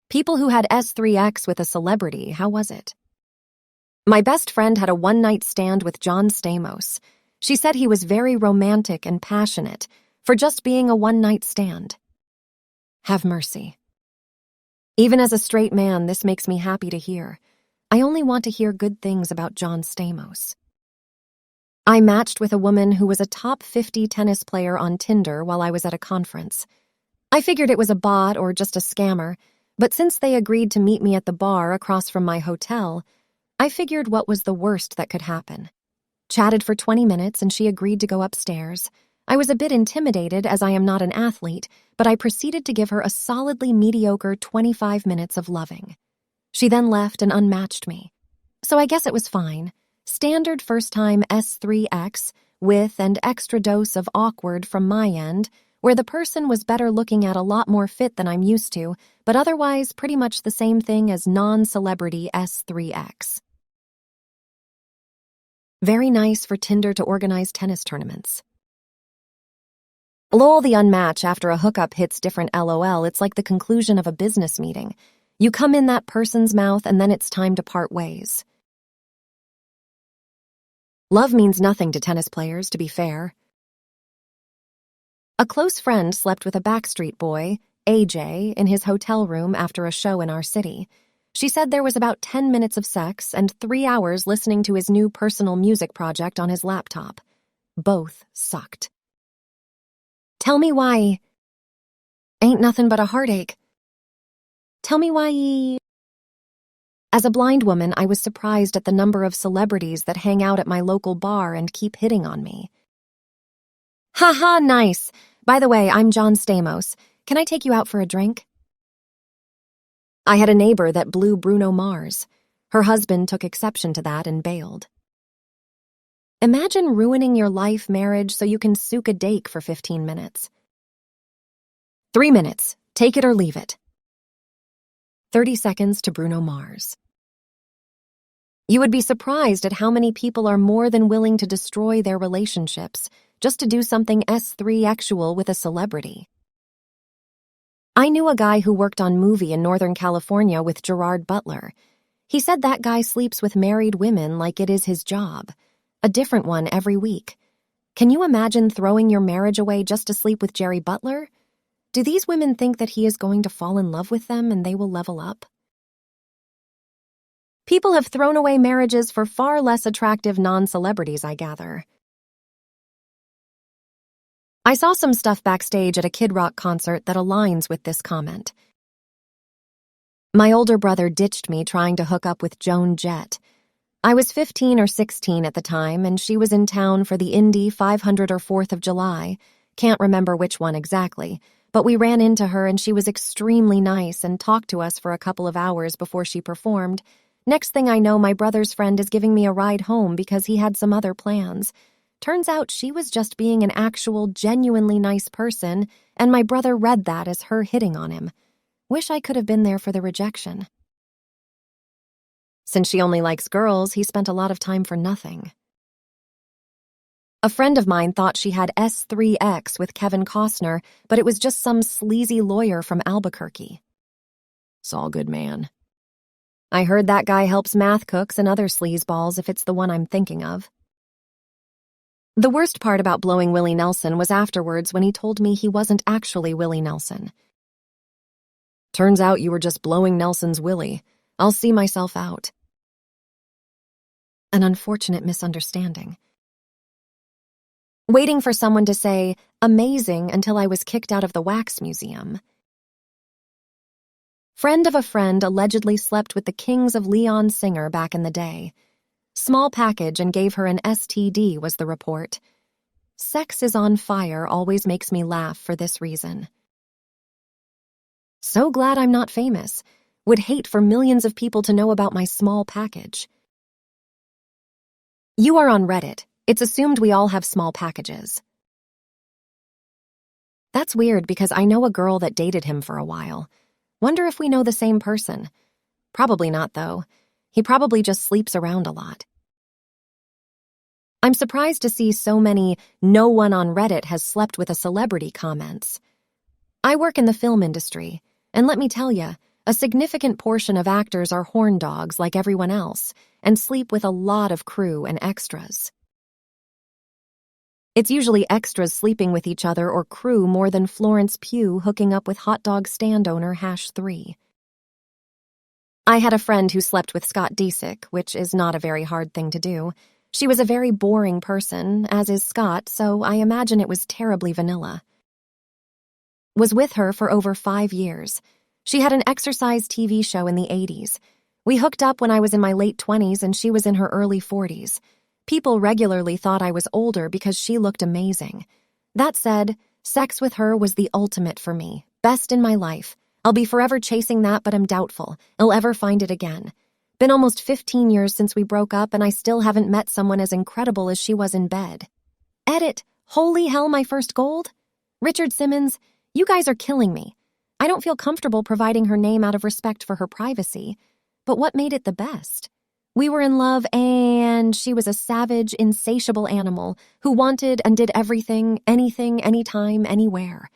People who had S3X with a celebrity, how was it? My best friend had a one-night stand with John Stamos. She said he was very romantic and passionate for just being a one-night stand. Have mercy. Even as a straight man, this makes me happy to hear. I only want to hear good things about John Stamos. I matched with a woman who was a top 50 tennis player on Tinder while I was at a conference. I figured it was a bot or just a scammer, but since they agreed to meet me at the bar across from my hotel, I figured what was the worst that could happen. Chatted for 20 minutes and she agreed to go upstairs. I was a bit intimidated as I am not an athlete, but I proceeded to give her a solidly mediocre 25 minutes of loving. She then left and unmatched me. So I guess it was fine. Standard first-time S3X with an extra dose of awkward from my end, where the person was better looking at a lot more fit than I'm used to, but otherwise pretty much the same thing as non-celebrity S3X. Very nice for Tinder to organize tennis tournaments. Lol, the unmatch after a hookup hits different LOL. It's like the conclusion of a business meeting. You come in that person's mouth and then it's time to part ways. Love means nothing to tennis players, to be fair. A close friend slept with a Backstreet Boy, AJ, in his hotel room after a show in our city. She said there was about 10 minutes of sex and 3 hours listening to his new personal music project on his laptop. Both sucked. Tell me why. Ain't nothing but a heartache. Tell me why. As a blind woman, I was surprised at the number of celebrities that hang out at my local bar and keep hitting on me. Haha, nice. By the way, I'm John Stamos. Can I take you out for a drink? I had a neighbor that blew Bruno Mars. Her husband took exception to that and bailed. Imagine ruining your life marriage so you can sook a dake for 15 minutes. 3 minutes. Take it or leave it. 30 seconds to Bruno Mars. You would be surprised at how many people are more than willing to destroy their relationships just to do something S3Xual with a celebrity. I knew a guy who worked on Movie in Northern California with Gerard Butler. He said that guy sleeps with married women like it is his job. A different one every week. Can you imagine throwing your marriage away just to sleep with Jerry Butler? Do these women think that he is going to fall in love with them and they will level up? People have thrown away marriages for far less attractive non-celebrities, I gather. I saw some stuff backstage at a Kid Rock concert that aligns with this comment. My older brother ditched me trying to hook up with Joan Jett. I was 15 or 16 at the time, and she was in town for the Indy 500 or 4th of July. Can't remember which one exactly, but we ran into her and she was extremely nice and talked to us for a couple of hours before she performed. Next thing I know, my brother's friend is giving me a ride home because he had some other plans. Turns out she was just being an actual, genuinely nice person, and my brother read that as her hitting on him. Wish I could have been there for the rejection. Since she only likes girls, he spent a lot of time for nothing. A friend of mine thought she had S3X with Kevin Costner, but it was just some sleazy lawyer from Albuquerque. It's all good, man. I heard that guy helps math cooks and other sleazeballs if it's the one I'm thinking of. The worst part about blowing Willie Nelson was afterwards when he told me he wasn't actually Willie Nelson. Turns out you were just blowing Nelson's Willie. I'll see myself out. An unfortunate misunderstanding. Waiting for someone to say, amazing, until I was kicked out of the wax museum. Friend of a friend allegedly slept with the Kings of Leon singer back in the day. Small package and gave her an STD was the report. Sex is on fire always makes me laugh for this reason. So glad I'm not famous. Would hate for millions of people to know about my small package. You are on Reddit. It's assumed we all have small packages. That's weird because I know a girl that dated him for a while. Wonder if we know the same person. Probably not, though. He probably just sleeps around a lot. I'm surprised to see so many "no one on Reddit has slept with a celebrity" comments. I work in the film industry, and let me tell you, A significant portion of actors are horn dogs like everyone else and sleep with a lot of crew and extras. It's usually extras sleeping with each other or crew more than Florence Pugh hooking up with hot dog stand owner #3. I had a friend who slept with Scott Disick, which is not a very hard thing to do. She was a very boring person, as is Scott, so I imagine it was terribly vanilla. Was with her for over 5 years. She had an exercise TV show in the 80s. We hooked up when I was in my late 20s and she was in her early 40s. People regularly thought I was older because she looked amazing. That said, sex with her was the ultimate for me, best in my life. I'll be forever chasing that, but I'm doubtful I'll ever find it again. Been almost 15 years since we broke up and I still haven't met someone as incredible as she was in bed. Edit, holy hell, my first gold? Richard Simmons, you guys are killing me. I don't feel comfortable providing her name out of respect for her privacy. But what made it the best? We were in love and she was a savage, insatiable animal who wanted and did everything, anything, anytime, anywhere.